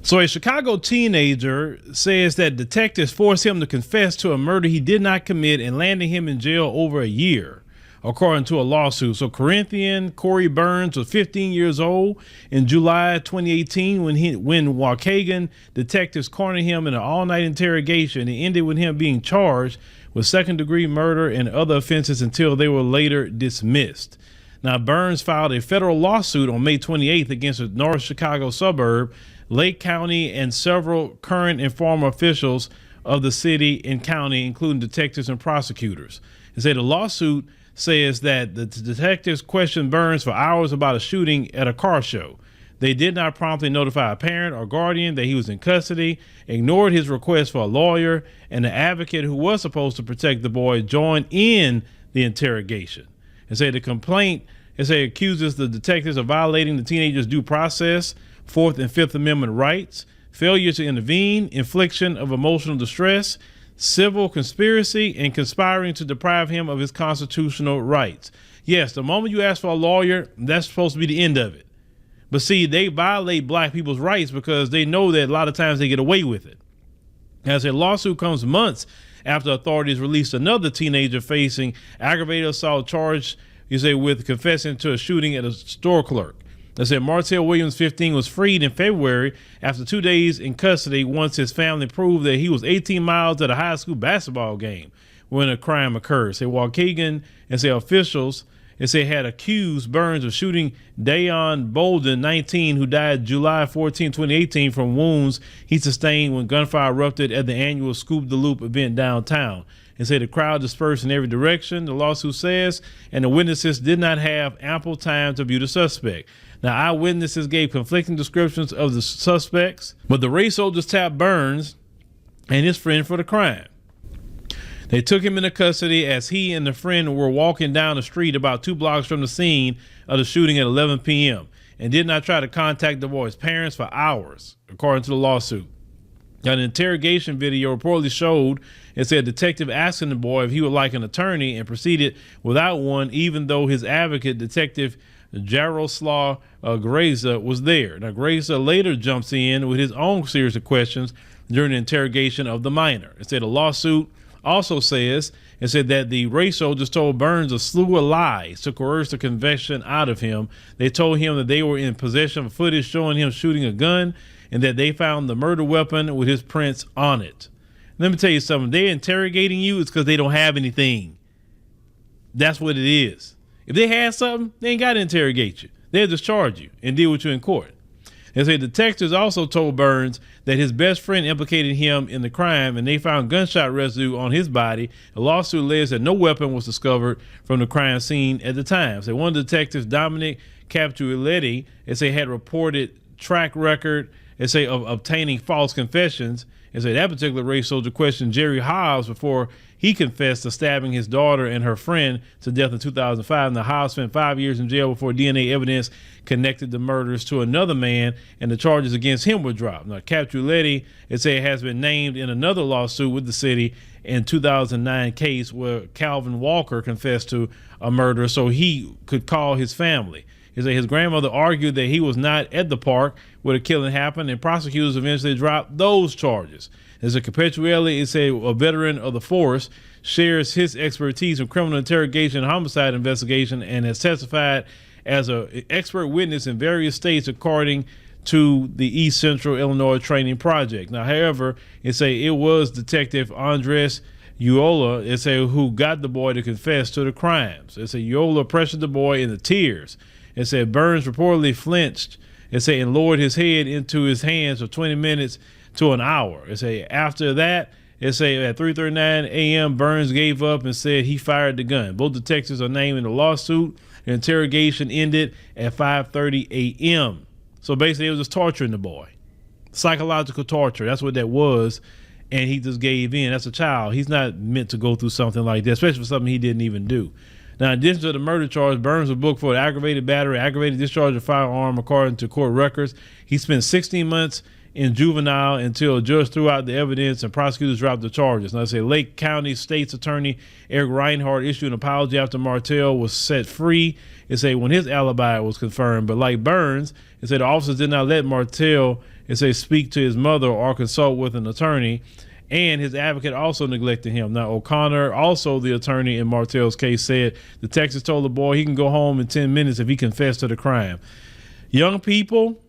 So a Chicago teenager says that detectives forced him to confess to a murder he did not commit and landing him in jail over a year, according to a lawsuit. So Corinthian Corey Burns was 15 years old in July 2018 when Waukegan detectives cornered him in an all-night interrogation. It ended with him being charged with second-degree murder and other offenses until they were later dismissed. Now, Burns filed a federal lawsuit on May 28th against a North Chicago suburb, Lake County, and several current and former officials of the city and county, including detectives and prosecutors. It said the lawsuit says that the detectives questioned Burns for hours about a shooting at a car show. They did not promptly notify a parent or guardian that he was in custody, ignored his request for a lawyer, and the advocate who was supposed to protect the boy joined in the interrogation. It said the complaint accuses the detectives of violating the teenager's due process, Fourth and Fifth Amendment rights, failure to intervene, infliction of emotional distress, civil conspiracy, and conspiring to deprive him of his constitutional rights. Yes, the moment you ask for a lawyer, that's supposed to be the end of it. But see, they violate black people's rights because they know that a lot of times they get away with it. As a lawsuit comes months after authorities released another teenager facing aggravated assault charged, with confessing to a shooting at a store clerk. They said Martell Williams, 15, was freed in February after 2 days in custody once his family proved that he was 18 miles at a high school basketball game when a crime occurred. Say Waukegan and officials had accused Burns of shooting Dayon Bolden, 19, who died July 14, 2018 from wounds he sustained when gunfire erupted at the annual Scoop the Loop event downtown. And say the crowd dispersed in every direction, the lawsuit says, and the witnesses did not have ample time to view the suspect. Now, eyewitnesses gave conflicting descriptions of the suspects, but the race soldiers tapped Burns and his friend for the crime. They took him into custody as he and the friend were walking down the street about 2 blocks from the scene of the shooting at 11 p.m. and did not try to contact the boy's parents for hours, according to the lawsuit. Now, an interrogation video reportedly showed detective asking the boy if he would like an attorney and proceeded without one, even though his advocate, Detective Jaroslaw Greza, was there. Now, Greza later jumps in with his own series of questions during the interrogation of the minor. It said a lawsuit also says that the race soldiers told Burns a slew of lies to coerce the confession out of him. They told him that they were in possession of footage showing him shooting a gun and that they found the murder weapon with his prints on it. Let me tell you something. They're interrogating you. It's because they don't have anything. That's what it is. If they had something, they ain't got to interrogate you. They'll just charge you and deal with you in court. And so detectives also told Burns that his best friend implicated him in the crime, and they found gunshot residue on his body. The lawsuit alleges that no weapon was discovered from the crime scene at the time. So one of the detectives, Dominic Capuletti, had reported track record of obtaining false confessions. And so that particular race soldier questioned Jerry Hobbs before he confessed to stabbing his daughter and her friend to death in 2005. Now, Hobbs spent 5 years in jail before DNA evidence connected the murders to another man, and the charges against him were dropped. Now, Capuletti, has been named in another lawsuit with the city in 2009 case where Calvin Walker confessed to a murder so he could call his family. His grandmother argued that he was not at the park where the killing happened, and prosecutors eventually dropped those charges. Capuletti, a veteran of the force, shares his expertise in criminal interrogation and homicide investigation and has testified as an expert witness in various states according to the East Central Illinois Training Project. Now, however, it was Detective Andres Ulloa, who got the boy to confess to the crimes. Ulloa pressured the boy into tears. Burns reportedly flinched and lowered his head into his hands for 20 minutes to an hour. After that, at 3:39 a.m., Burns gave up and said he fired the gun. Both detectives are named in the lawsuit. The interrogation ended at 5:30 a.m. So basically, it was just torturing the boy. Psychological torture. That's what that was. And he just gave in. That's a child. He's not meant to go through something like that, especially for something he didn't even do. Now, in addition to the murder charge, Burns was booked for aggravated battery, aggravated discharge of firearm, according to court records. He spent 16 months in juvenile until a judge threw out the evidence and prosecutors dropped the charges. Now, Lake County State's Attorney Eric Reinhardt issued an apology after Martell was set free. When his alibi was confirmed. But like Burns, the officers did not let Martell it says speak to his mother or consult with an attorney. And his advocate also neglected him. Now, O'Connor, also the attorney in Martell's case, said detectives told the boy he can go home in 10 minutes if he confessed to the crime. Young people,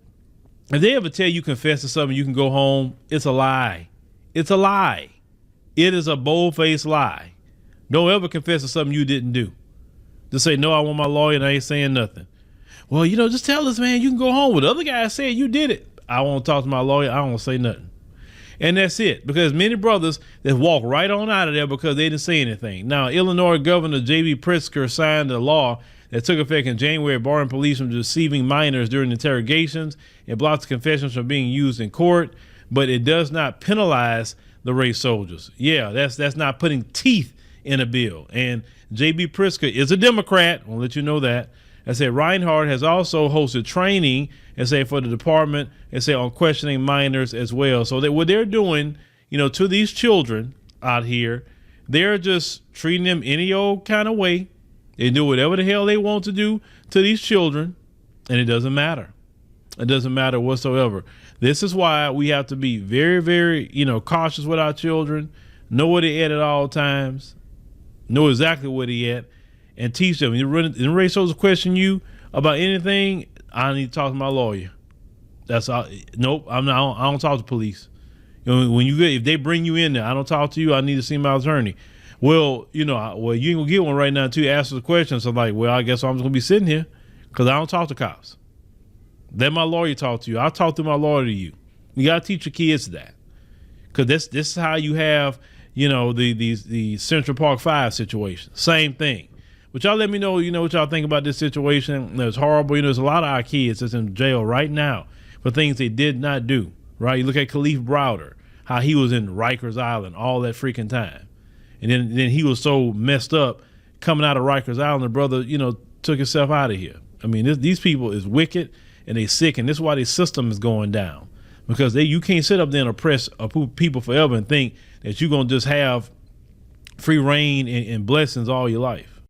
if they ever tell you confess to something, you can go home, it's a lie. It's a lie. It is a bold-faced lie. Don't ever confess to something you didn't do. Just say, no, I want my lawyer and I ain't saying nothing. Well, just tell us, man, you can go home. Well, the other guy said you did it. I won't talk to my lawyer. I don't want to say nothing. And that's it, because many brothers that walk right on out of there because they didn't say anything. Now, Illinois Governor J.B. Pritzker signed a law that took effect in January, barring police from deceiving minors during interrogations. It blocks confessions from being used in court, but it does not penalize the race soldiers. Yeah, that's not putting teeth in a bill. And J.B. Pritzker is a Democrat. I'll let you know that. I said Reinhardt has also hosted training for the department on questioning minors as well. So that what they're doing, to these children out here, they're just treating them any old kind of way. They do whatever the hell they want to do to these children, and it doesn't matter. It doesn't matter whatsoever. This is why we have to be very, very, cautious with our children, know where they at all times, know exactly where they at, and teach them. And race soldiers question you about anything, I need to talk to my lawyer. That's all. Nope, I don't talk to police. If they bring you in there, I don't talk to you. I need to see my attorney. Well, you ain't gonna get one right now until you ask the question. So I'm like, well, I guess I'm just gonna be sitting here because I don't talk to cops. Let my lawyer talk to you. I'll talk to my lawyer to you. You gotta teach your kids that, because this is how you have the Central Park 5 situation. Same thing. But y'all let me know, what y'all think about this situation. It's horrible. There's a lot of our kids that's in jail right now for things they did not do, right? You look at Khalif Browder, how he was in Rikers Island all that freaking time. And then he was so messed up coming out of Rikers Island, the brother, took himself out of here. I mean, these people is wicked and they sick, and this is why their system is going down. Because you can't sit up there and oppress people forever and think that you're going to just have free reign and blessings all your life.